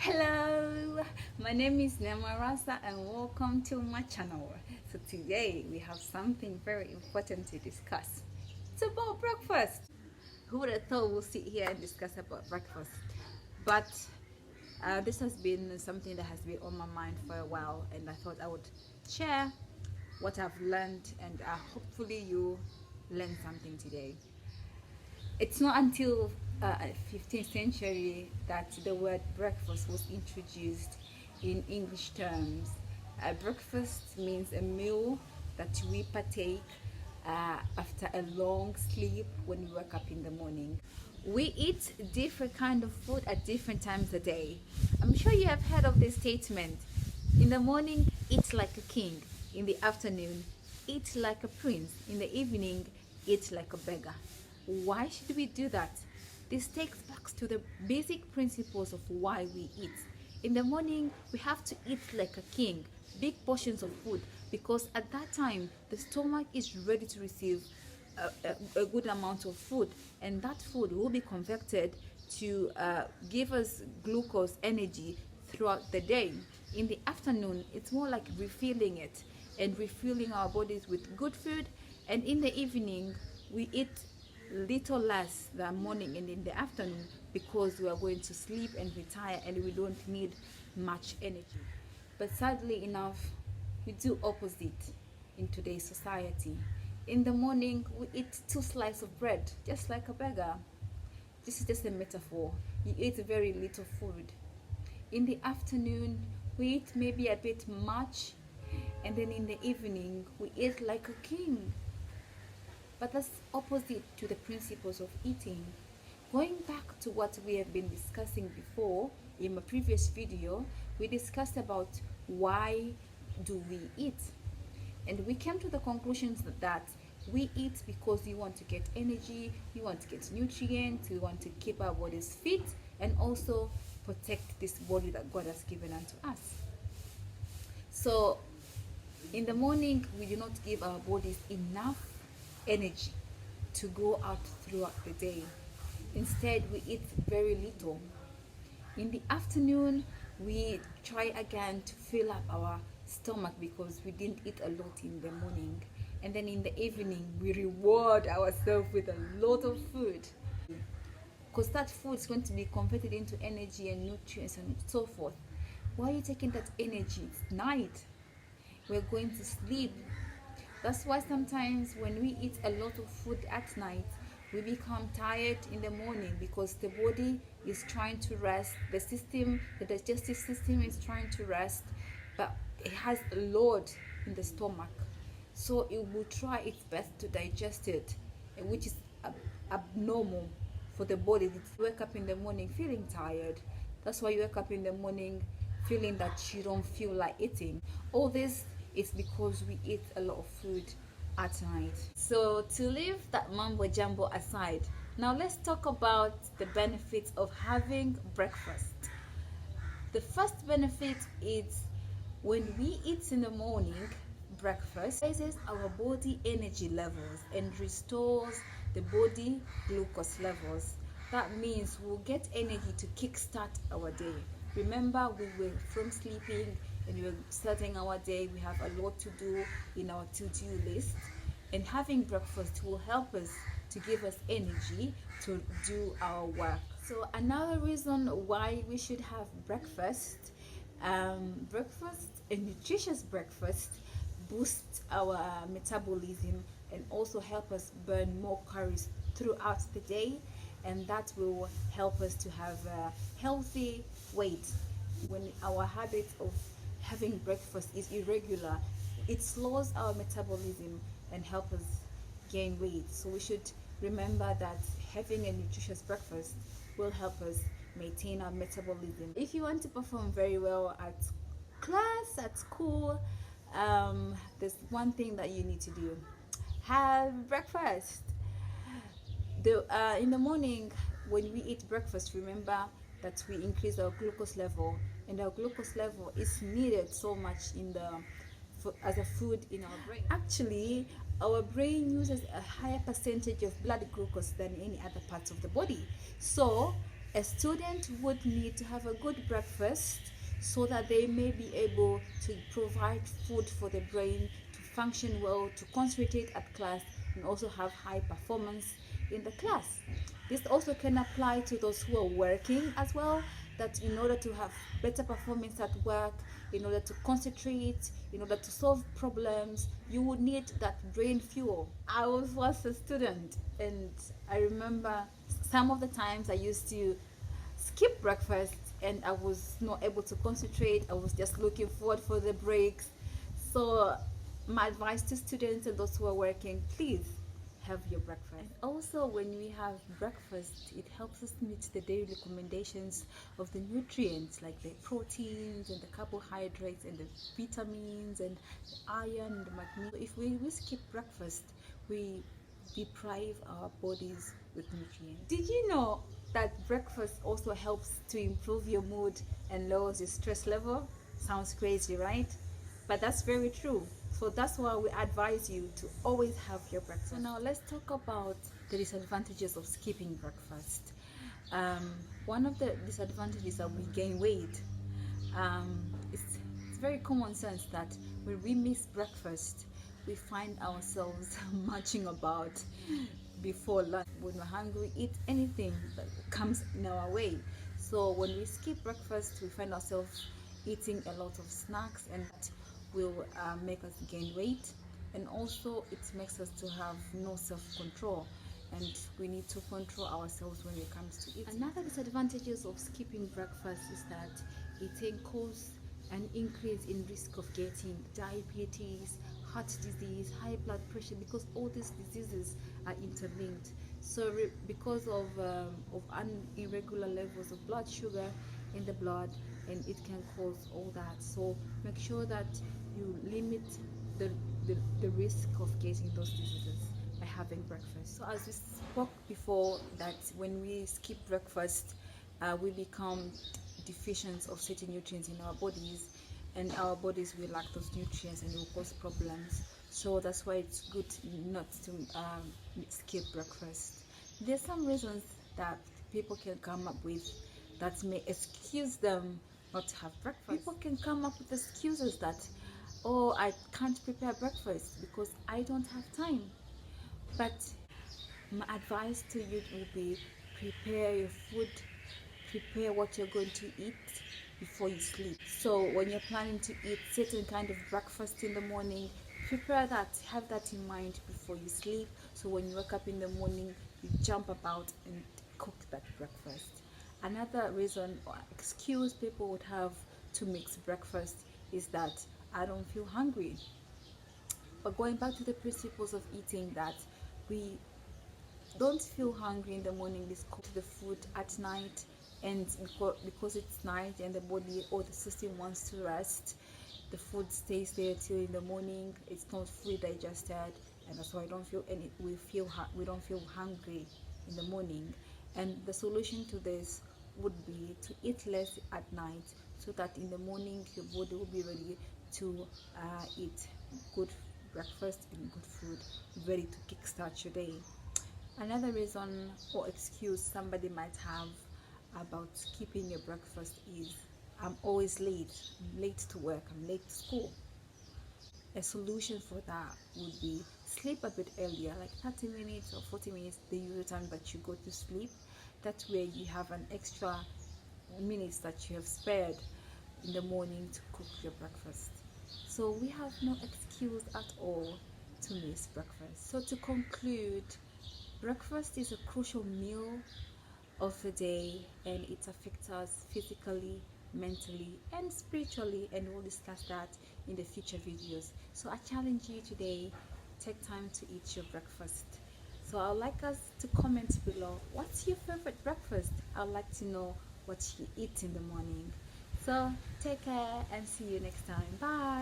Hello, my name is Nemarasa and welcome to my channel. So today we have something very important to discuss. It's about breakfast. Who would have thought we'll sit here and discuss about breakfast? But this has been something that has been on my mind for a while, and I thought I would share what I've learned, and hopefully you learn something today. It's not until 15th century that the word breakfast was introduced in English terms. Breakfast means a meal that we partake after a long sleep when we wake up in the morning. We eat different kind of food at different times a day. I'm sure you have heard of this statement. In the morning, eat like a king. In the afternoon, eat like a prince. In the evening, eat like a beggar. Why should we do that? This takes back to the basic principles of why we eat. In the morning, we have to eat like a king, big portions of food, because at that time, the stomach is ready to receive a good amount of food, and that food will be converted to give us glucose energy throughout the day. In the afternoon, it's more like refilling it and refueling our bodies with good food, and in the evening, we eat little less than morning and in the afternoon because we are going to sleep and retire and we don't need much energy. But sadly enough, we do opposite in today's society. In the morning, we eat 2 slices of bread, just like a beggar. This is just a metaphor. You eat very little food. In the afternoon, we eat maybe a bit much, and then in the evening, we eat like a king. But that's opposite to the principles of eating. Going back to what we have been discussing before, in my previous video, we discussed about why do we eat. And we came to the conclusions that we eat because we want to get energy, we want to get nutrients, we want to keep our bodies fit, and also protect this body that God has given unto us. So in the morning, we do not give our bodies enough energy to go out throughout the day. Instead, we eat very little. In the afternoon, we try again to fill up our stomach because we didn't eat a lot in the morning. And then in the evening, we reward ourselves with a lot of food, because that food is going to be converted into energy and nutrients and so forth. Why are you taking that energy? It's night. We're going to sleep. That's why sometimes when we eat a lot of food at night, we become tired in the morning because the body is trying to rest. The digestive system is trying to rest, but it has a load in the stomach. So it will try its best to digest it, which is abnormal for the body. You wake up in the morning feeling tired. That's why you wake up in the morning feeling that you don't feel like eating. All this is because we eat a lot of food at night. So to leave that mambo jumbo aside, now let's talk about the benefits of having breakfast. The first benefit is when we eat in the morning, breakfast raises our body energy levels and restores the body glucose levels. That means we'll get energy to kickstart our day. Remember, we were from sleeping and we're starting our day. We have a lot to do in our to-do list, and having breakfast will help us to give us energy to do our work. So another reason why we should have breakfast, a nutritious breakfast boosts our metabolism and also help us burn more calories throughout the day, and that will help us to have a healthy weight. When our habit of having breakfast is irregular, it slows our metabolism and help us gain weight. So we should remember that having a nutritious breakfast will help us maintain our metabolism. If you want to perform very well at class, at school, there's one thing that you need to do: have breakfast. In the morning, when we eat breakfast, remember that we increase our glucose level, and our glucose level is needed so much as a food in our brain. Actually, our brain uses a higher percentage of blood glucose than any other parts of the body. So A student would need to have a good breakfast so that they may be able to provide food for the brain to function well, to concentrate at class, and also have high performance in the class. This also can apply to those who are working as well, that in order to have better performance at work, in order to concentrate, in order to solve problems, you would need that brain fuel. I was once a student, and I remember some of the times I used to skip breakfast and I was not able to concentrate. I was just looking forward for the breaks. So my advice to students and those who are working, please have your breakfast. And also, when we have breakfast, it helps us meet the daily recommendations of the nutrients like the proteins and the carbohydrates and the vitamins and the iron and the magnesium. If we skip breakfast, we deprive our bodies with nutrients. Did you know that breakfast also helps to improve your mood and lowers your stress level? Sounds crazy, right? But that's very true. So that's why we advise you to always have your breakfast. So now let's talk about the disadvantages of skipping breakfast. One of the disadvantages is that we gain weight. It's very common sense that when we miss breakfast, we find ourselves marching about before lunch. When we're hungry, eat anything that comes in our way. So when we skip breakfast, we find ourselves eating a lot of snacks, and that will make us gain weight, and also it makes us to have no self-control, and we need to control ourselves when it comes to eating. Another disadvantages of skipping breakfast is that it can cause an increase in risk of getting diabetes, heart disease, high blood pressure, because all these diseases are interlinked. So because of irregular levels of blood sugar in the blood, and it can cause all that. So make sure that you limit the risk of getting those diseases by having breakfast. So as we spoke before, that when we skip breakfast, we become deficient of certain nutrients in our bodies, and our bodies will lack those nutrients and it will cause problems. So that's why it's good not to skip breakfast. There's some reasons that people can come up with that may excuse them not to have breakfast. People can come up with excuses that, oh, I can't prepare breakfast because I don't have time. But my advice to you will be, prepare your food, prepare what you're going to eat before you sleep. So when you're planning to eat certain kind of breakfast in the morning, prepare that, have that in mind before you sleep, so when you wake up in the morning, you jump about and cook that breakfast. Another reason or excuse people would have to mix breakfast is that I don't feel hungry. But going back to the principles of eating, that we don't feel hungry in the morning, we cook the food at night, and because it's night and the body or the system wants to rest, the food stays there till in the morning. It's not fully digested, and that's why we don't feel hungry in the morning. And the solution to this would be to eat less at night, so that in the morning your body will be ready to eat good breakfast and good food, ready to kickstart your day. Another reason or excuse somebody might have about skipping your breakfast is, I'm always late. I'm late to work, I'm late to school. A solution for that would be sleep a bit earlier, like 30 minutes or 40 minutes, the usual time that you go to sleep. That way you have an extra minutes that you have spared in the morning to cook your breakfast. So we have no excuse at all to miss breakfast. So to conclude, breakfast is a crucial meal of the day, and it affects us physically, mentally, and spiritually, and we'll discuss that in the future videos. So I challenge you today, take time to eat your breakfast. So I'd like us to comment below, what's your favorite breakfast? I'd like to know what you eat in the morning. So take care and see you next time. Bye.